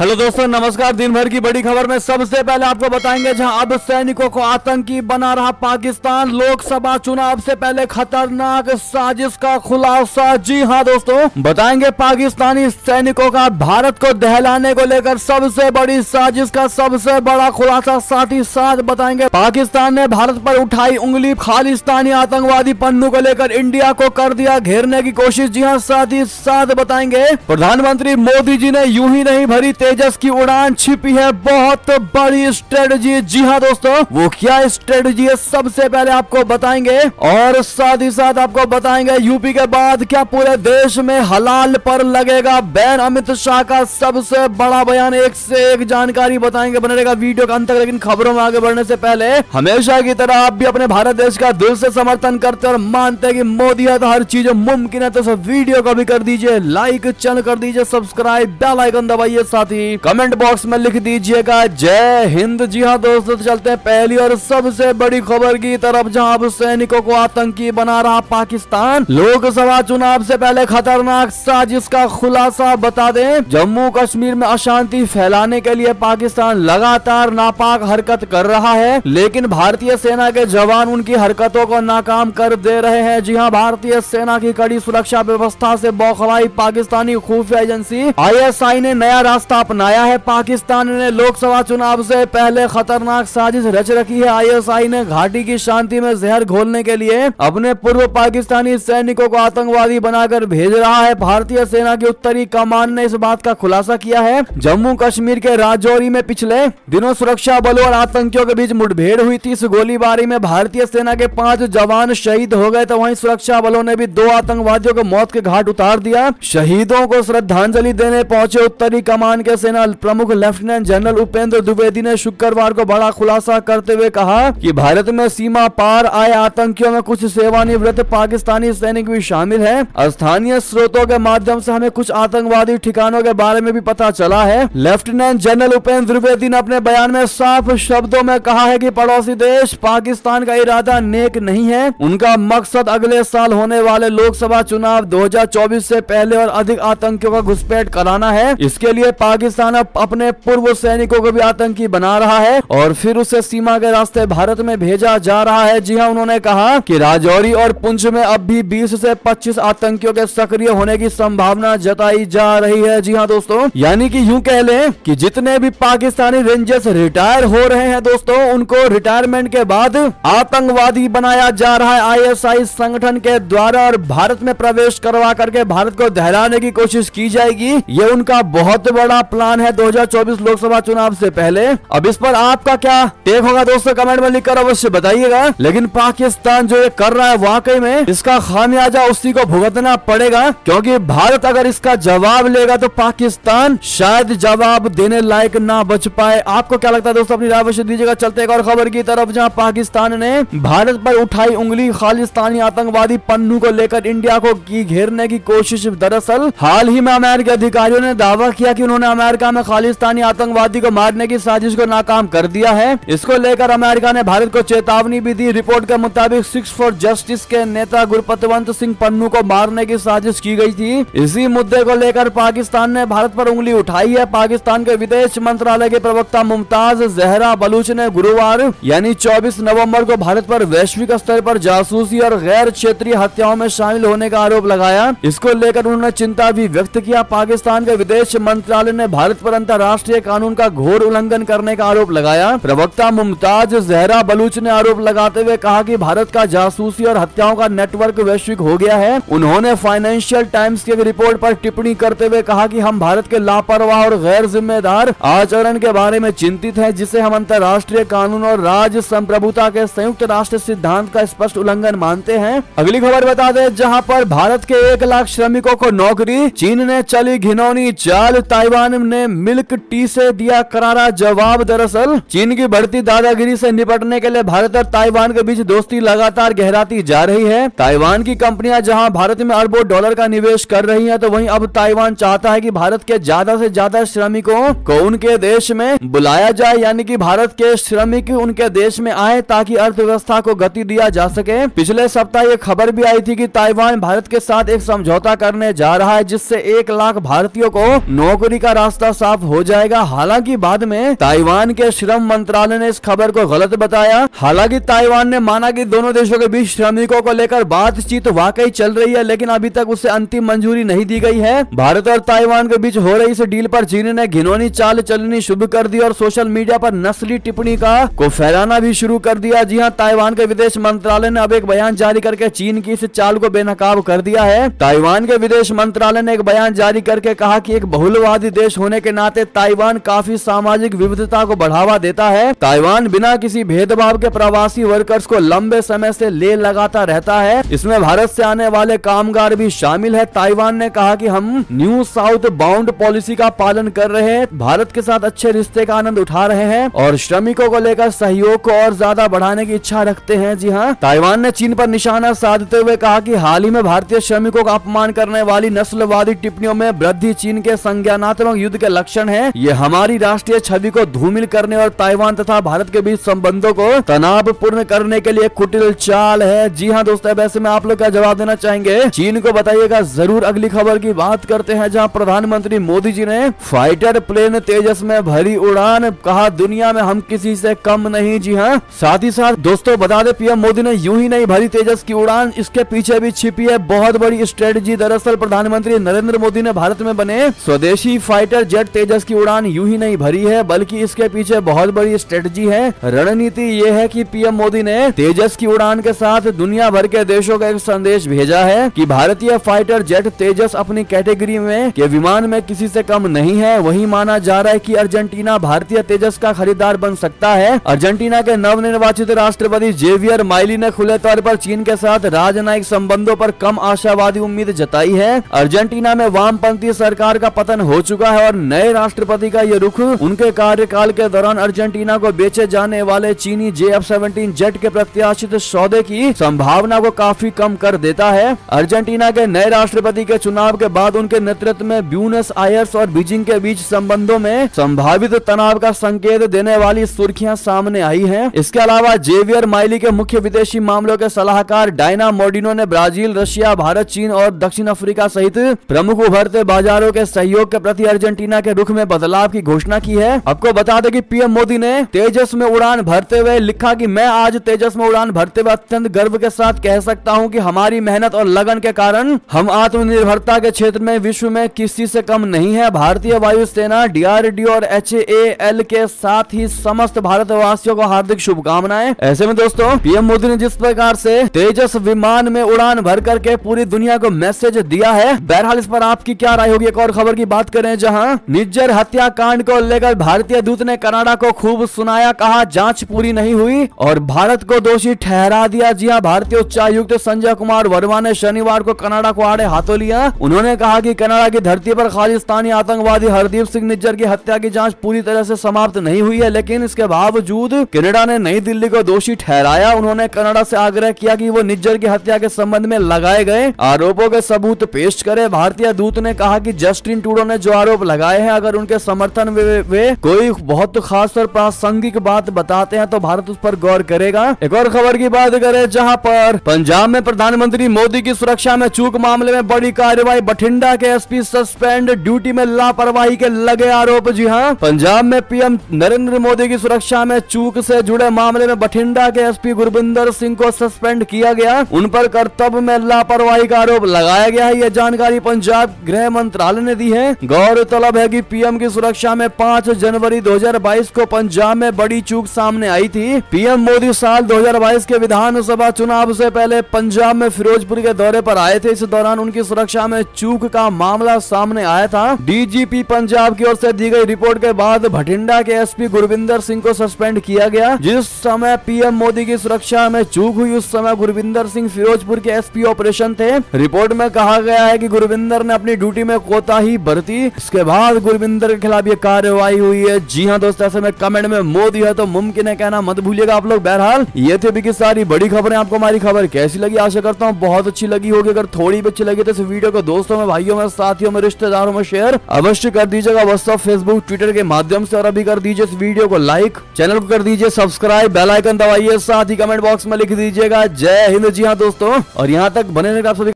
Hello दोस्तों, नमस्कार। दिन भर की बड़ी खबर में सबसे पहले आपको बताएंगे जहां अब सैनिकों को आतंकी बना रहा पाकिस्तान, लोकसभा चुनाव से पहले खतरनाक साजिश का खुलासा। जी हां दोस्तों, बताएंगे पाकिस्तानी सैनिकों का भारत को दहलाने को लेकर सबसे बड़ी साजिश का सबसे बड़ा खुलासा। साथ ही साथ बताएंगे पाकिस्तान ने भारत पर उठाई उंगली, खालिस्तानी आतंकवादी पन्नू को लेकर इंडिया को कर दिया घेरने की कोशिश। जी हां, साथ ही साथ बताएंगे प्रधानमंत्री मोदी जी ने यूं ही नहीं भरी तेजस की उड़ान, छिपी है बहुत बड़ी स्ट्रेटजी। जी हां दोस्तों, वो क्या स्ट्रेटजी है सबसे पहले आपको बताएंगे। और साथ ही साथ आपको बताएंगे यूपी के बाद क्या पूरे देश में हलाल पर लगेगा बैन। अमित शाह का सबसे बड़ा बयान, एक से एक जानकारी बताएंगे। बने रहेगा वीडियो के अंत तक। लेकिन खबरों में आगे बढ़ने से पहले हमेशा की तरह आप भी अपने भारत देश का दिल से समर्थन करते और मानते हैं कि मोदी है तो हर चीज मुमकिन है, तो सब वीडियो को भी कर दीजिए लाइक, चैनल कर दीजिए सब्सक्राइब, बेल आइकन दबाइए, साथ ही कमेंट बॉक्स में लिख दीजिएगा जय हिंद। जी हां दोस्तों, तो चलते हैं पहली और सबसे बड़ी खबर की तरफ, जहां अब सैनिकों को आतंकी बना रहा पाकिस्तान, लोकसभा चुनाव से पहले खतरनाक साजिश का खुलासा। बता दें, जम्मू कश्मीर में अशांति फैलाने के लिए पाकिस्तान लगातार नापाक हरकत कर रहा है, लेकिन भारतीय सेना के जवान उनकी हरकतों को नाकाम कर दे रहे हैं। जी हां, भारतीय सेना की कड़ी सुरक्षा व्यवस्था से बौखलाई पाकिस्तानी खुफिया एजेंसी ISI ने नया रास्ता अपनाया है। पाकिस्तान ने लोकसभा चुनाव से पहले खतरनाक साजिश रच रखी है। ISI ने घाटी की शांति में जहर घोलने के लिए अपने पूर्व पाकिस्तानी सैनिकों को आतंकवादी बनाकर भेज रहा है। भारतीय सेना की उत्तरी कमान ने इस बात का खुलासा किया है। जम्मू कश्मीर के राजौरी में पिछले दिनों सुरक्षा बलों और आतंकियों के बीच मुठभेड़ हुई थी। इस गोलीबारी में भारतीय सेना के 5 जवान शहीद हो गए, तो वहीं सुरक्षा बलों ने भी 2 आतंकवादियों को मौत के घाट उतार दिया। शहीदों को श्रद्धांजलि देने पहुंचे उत्तरी कमान के सेना प्रमुख लेफ्टिनेंट जनरल उपेंद्र द्विवेदी ने शुक्रवार को बड़ा खुलासा करते हुए कहा कि भारत में सीमा पार आए आतंकियों में कुछ सेवानिवृत्त पाकिस्तानी सैनिक भी शामिल हैं। स्थानीय स्रोतों के माध्यम से हमें कुछ आतंकवादी ठिकानों के बारे में भी पता चला है। लेफ्टिनेंट जनरल उपेंद्र द्विवेदी ने अपने बयान में साफ शब्दों में कहा है कि पड़ोसी देश पाकिस्तान का इरादा नेक नहीं है। उनका मकसद अगले साल होने वाले लोकसभा चुनाव 2024 से पहले और अधिक आतंकियों का घुसपैठ कराना है। इसके लिए पाकिस्तान अपने पूर्व सैनिकों को भी आतंकी बना रहा है और फिर उसे सीमा के रास्ते भारत में भेजा जा रहा है। जी हां, उन्होंने कहा कि राजौरी और पुंछ में अब भी 20 से 25 आतंकियों के सक्रिय होने की संभावना जताई जा रही है। जी हां दोस्तों, यानी कि यूं कह लें कि जितने भी पाकिस्तानी रेंजर्स रिटायर हो रहे हैं दोस्तों, उनको रिटायरमेंट के बाद आतंकवादी बनाया जा रहा है ISI संगठन के द्वारा, और भारत में प्रवेश करवा करके भारत को दहलाने की कोशिश की जाएगी। ये उनका बहुत बड़ा प्लान है 2024 लोकसभा चुनाव से पहले। अब इस पर आपका क्या टेक होगा दोस्तों, कमेंट में लिखकर अवश्य बताइएगा। लेकिन पाकिस्तान जो ये कर रहा है, वाकई में इसका खामियाजा उसी को भुगतना पड़ेगा, क्योंकि भारत अगर इसका जवाब लेगा तो पाकिस्तान शायद जवाब देने लायक ना बच पाए। आपको क्या लगता है दोस्तों, अपनी राय अवश्य दीजिएगा। चलते एक और खबर की तरफ, जहां पाकिस्तान ने भारत पर उठाई उंगली, खालिस्तानी आतंकवादी पन्नू को लेकर इंडिया को की घेरने की कोशिश। दरअसल हाल ही में अमेरिकी अधिकारियों ने दावा किया कि उन्होंने अमेरिका में खालिस्तानी आतंकवादी को मारने की साजिश को नाकाम कर दिया है। इसको लेकर अमेरिका ने भारत को चेतावनी भी दी। रिपोर्ट के मुताबिक 6 फॉर जस्टिस के नेता गुरपतवंत सिंह पन्नू को मारने की साजिश की गई थी। इसी मुद्दे को लेकर पाकिस्तान ने भारत पर उंगली उठाई है। पाकिस्तान के विदेश मंत्रालय के प्रवक्ता मुमताज जहरा बलूच ने गुरुवार यानी 24 नवंबर को भारत पर वैश्विक स्तर पर जासूसी और गैर क्षेत्रीय हत्याओं में शामिल होने का आरोप लगाया। इसको लेकर उन्होंने चिंता भी व्यक्त किया। पाकिस्तान के विदेश मंत्रालय ने भारत पर अंतर्राष्ट्रीय कानून का घोर उल्लंघन करने का आरोप लगाया। प्रवक्ता मुमताज जहरा बलूच ने आरोप लगाते हुए कहा कि भारत का जासूसी और हत्याओं का नेटवर्क वैश्विक हो गया है। उन्होंने फाइनेंशियल टाइम्स की रिपोर्ट पर टिप्पणी करते हुए कहा कि हम भारत के लापरवाह और गैर जिम्मेदार आचरण के बारे में चिंतित हैं, जिसे हम अंतर्राष्ट्रीय कानून और राज्य संप्रभुता के संयुक्त राष्ट्र सिद्धांत का स्पष्ट उल्लंघन मानते हैं। अगली खबर बता दें, जहां पर भारत के 1 लाख श्रमिकों को नौकरी, चीन ने चली घिनौनी चाल, ताइवान ने मिल्क टी से दिया करारा जवाब। दरअसल चीन की बढ़ती दादागिरी से निपटने के लिए भारत और ताइवान के बीच दोस्ती लगातार गहराती जा रही है। ताइवान की कंपनियां जहां भारत में अरबों डॉलर का निवेश कर रही हैं, तो वहीं अब ताइवान चाहता है कि भारत के ज्यादा से ज्यादा श्रमिकों को उनके देश में बुलाया जाए, यानी कि भारत के श्रमिक उनके देश में आए ताकि अर्थव्यवस्था को गति दिया जा सके। पिछले सप्ताह ये खबर भी आई थी कि ताइवान भारत के साथ एक समझौता करने जा रहा है, जिससे 1 लाख भारतीयों को नौकरी का रास्ता रास्ता साफ हो जाएगा। हालांकि बाद में ताइवान के श्रम मंत्रालय ने इस खबर को गलत बताया। हालांकि ताइवान ने माना कि दोनों देशों के बीच श्रमिकों को लेकर बातचीत वाकई चल रही है, लेकिन अभी तक उसे अंतिम मंजूरी नहीं दी गई है। भारत और ताइवान के बीच हो रही इस डील पर चीन ने घिनौनी चाल चलनी शुरू कर दी और सोशल मीडिया पर नस्ली टिप्पणी को फैलाना भी शुरू कर दिया। जी हां, ताइवान के विदेश मंत्रालय ने अब एक बयान जारी करके चीन की इस चाल को बेनकाब कर दिया है। ताइवान के विदेश मंत्रालय ने एक बयान जारी करके कहा कि एक बहुलवादी देश होने के नाते ताइवान काफी सामाजिक विविधता को बढ़ावा देता है। ताइवान बिना किसी भेदभाव के प्रवासी वर्कर्स को लंबे समय से ले लगाता रहता है। इसमें भारत से आने वाले कामगार भी शामिल है। ताइवान ने कहा कि हम न्यू साउथ बाउंड पॉलिसी का पालन कर रहे हैं, भारत के साथ अच्छे रिश्ते का आनंद उठा रहे हैं और श्रमिकों को लेकर सहयोग को और ज्यादा बढ़ाने की इच्छा रखते हैं। जी हाँ, ताइवान ने चीन पर निशाना साधते हुए कहा कि हाल ही में भारतीय श्रमिकों का अपमान करने वाली नस्लवादी टिप्पणियों में वृद्धि चीन के संज्ञानात्मक युद्ध के लक्षण है। ये हमारी राष्ट्रीय छवि को धूमिल करने और ताइवान तथा भारत के बीच संबंधों को तनावपूर्ण करने के लिए कुटिल चाल है। जी हाँ दोस्तों, वैसे में आप लोग क्या जवाब देना चाहेंगे, चीन को बताइएगा जरूर। अगली खबर की बात करते हैं, जहाँ प्रधानमंत्री मोदी जी ने फाइटर प्लेन तेजस में भरी उड़ान, कहा दुनिया में हम किसी से कम नहीं। जी हाँ, साथ ही साथ दोस्तों बता दें, पीएम मोदी ने यूं ही नहीं भरी तेजस की उड़ान, इसके पीछे भी छिपी है बहुत बड़ी स्ट्रेटजी। दरअसल प्रधानमंत्री नरेंद्र मोदी ने भारत में बने स्वदेशी फाइटर जेट तेजस की उड़ान यूं ही नहीं भरी है, बल्कि इसके पीछे बहुत बड़ी स्ट्रेटजी है। रणनीति ये है कि पीएम मोदी ने तेजस की उड़ान के साथ दुनिया भर के देशों का एक संदेश भेजा है कि भारतीय फाइटर जेट तेजस अपनी कैटेगरी में के विमान में किसी से कम नहीं है। वही माना जा रहा है कि अर्जेंटीना भारतीय तेजस का खरीदार बन सकता है। अर्जेंटीना के नवनिर्वाचित राष्ट्रपति जेवियर माइली ने खुले तौर पर चीन के साथ राजनयिक संबंधों पर कम आशावादी उम्मीद जताई है। अर्जेंटीना में वामपंथी सरकार का पतन हो चुका है और नए राष्ट्रपति का ये रुख उनके कार्यकाल के दौरान अर्जेंटीना को बेचे जाने वाले चीनी JF-17 जेट के प्रत्याशित सौदे की संभावना को काफी कम कर देता है। अर्जेंटीना के नए राष्ट्रपति के चुनाव के बाद उनके नेतृत्व में ब्यूनस आयर्स और बीजिंग के बीच संबंधों में संभावित तनाव का संकेत देने वाली सुर्खियां सामने आई हैं। इसके अलावा जेवियर माइली के मुख्य विदेशी मामलों के सलाहकार डायना मोडिनो ने ब्राजील, रशिया, भारत, चीन और दक्षिण अफ्रीका सहित प्रमुख उभरते बाजारों के सहयोग के प्रति अर्जेंटीना के रुख में बदलाव की घोषणा की है। आपको बता दें कि पीएम मोदी ने तेजस में उड़ान भरते हुए लिखा कि मैं आज तेजस में उड़ान भरते हुए अत्यंत गर्व के साथ कह सकता हूं कि हमारी मेहनत और लगन के कारण हम आत्मनिर्भरता के क्षेत्र में विश्व में किसी से कम नहीं है। भारतीय वायुसेना, DRDO और HAL के साथ ही समस्त भारतवासियों को हार्दिक शुभकामनाएं। ऐसे में दोस्तों पीएम मोदी ने जिस प्रकार से तेजस विमान में उड़ान भर करके पूरी दुनिया को मैसेज दिया है, बहरहाल इस पर आपकी क्या राय होगी। एक और खबर की बात करें, जहां निज्जर हत्याकांड को लेकर भारतीय दूत ने कनाडा को खूब सुनाया, कहा जांच पूरी नहीं हुई और भारत को दोषी ठहरा दिया। जी हां, भारतीय उच्चायुक्त संजय कुमार वर्मा ने शनिवार को कनाडा को आड़े हाथों लिया। उन्होंने कहा कि कनाडा की धरती पर खालिस्तानी आतंकवादी हरदीप सिंह निज्जर की हत्या की जांच पूरी तरह से समाप्त नहीं हुई है, लेकिन इसके बावजूद कनाडा ने नई दिल्ली को दोषी ठहराया। उन्होंने कनाडा से आग्रह किया कि वो निज्जर की हत्या के संबंध में लगाए गए आरोपों के सबूत पेश करे। भारतीय दूत ने कहा कि जस्टिन ट्रूडो ने जो आरोप लगाए हैं, अगर उनके समर्थन वे कोई बहुत खास और प्रासंगिक बात बताते हैं तो भारत उस पर गौर करेगा। एक और खबर की बात करें, जहां पर पंजाब में प्रधानमंत्री मोदी की सुरक्षा में चूक मामले में बड़ी कार्रवाई, बठिंडा के एसपी सस्पेंड, ड्यूटी में लापरवाही के लगे आरोप। जी हां, पंजाब में पीएम नरेंद्र मोदी की सुरक्षा में चूक से जुड़े मामले में बठिंडा के एसपी गुरबिंदर सिंह को सस्पेंड किया गया। उन पर कर्तव्य में लापरवाही का आरोप लगाया गया है। यह जानकारी पंजाब गृह मंत्रालय ने दी है। गौरतलब है कि पीएम की सुरक्षा में 5 जनवरी 2022 को पंजाब में बड़ी चूक सामने आई थी। पीएम मोदी साल 2022 के विधानसभा चुनाव से पहले पंजाब में फिरोजपुर के दौरे पर आए थे। इस दौरान उनकी सुरक्षा में चूक का मामला सामने आया था। डीजीपी पंजाब की ओर से दी गई रिपोर्ट के बाद भटिंडा के एसपी गुरविंदर सिंह को सस्पेंड किया गया। जिस समय पीएम मोदी की सुरक्षा में चूक हुई, उस समय गुरविंदर सिंह फिरोजपुर के एसपी ऑपरेशन थे। रिपोर्ट में कहा गया है कि गुरविंदर ने अपनी ड्यूटी में कोताही बरती, इसके बाद गुरविंदर के खिलाफ ये कार्रवाई हुई है। जी हाँ दोस्तों, ऐसे में कमेंट में मोदी है तो मुमकिन है कहना मत भूलिएगा आप लोग। बहरहाल ये थे अभी की सारी बड़ी खबरें। आपको हमारी खबर कैसी लगी? आशा करता हूँ बहुत अच्छी लगी होगी। अगर थोड़ी भी अच्छी लगी तो इस वीडियो को दोस्तों में, भाइयों में, साथियों में, रिश्तेदारों में शेयर अवश्य कर दीजिएगा, व्हाट्सएप, फेसबुक, ट्विटर के माध्यम से। और अभी कर दीजिए इस वीडियो को लाइक, चैनल को कर दीजिए सब्सक्राइब, बेल आइकन दबाइए, साथ ही कमेंट बॉक्स में लिख दीजिएगा जय हिंद। जी हाँ दोस्तों, और यहाँ तक बने रहेगा आप सभी।